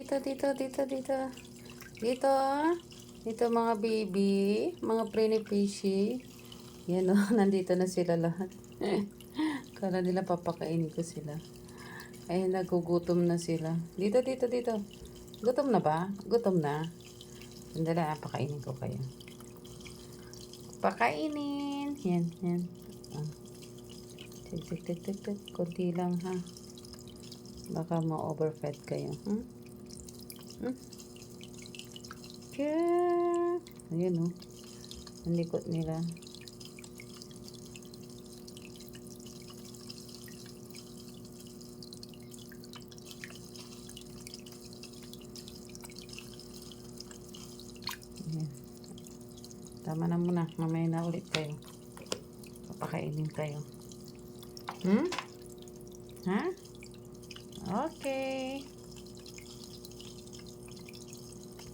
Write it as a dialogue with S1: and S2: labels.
S1: Dito. Dito. Dito mga baby. Mga preemie fishy. Yan o. Nandito na sila lahat. Kala nila papakainin ko sila. Ay, nagugutom na sila. Dito. Gutom na ba? Gutom na. Sandali, pakainin ko kayo. Pakainin. Yan. Tik. Kunti lang ha. Baka ma-overfed kayo. Ayan o. Ang likot nila. Ayan. Tama na muna. Mamaya na ulit kayo. Papakainin kayo. Ha? Okay.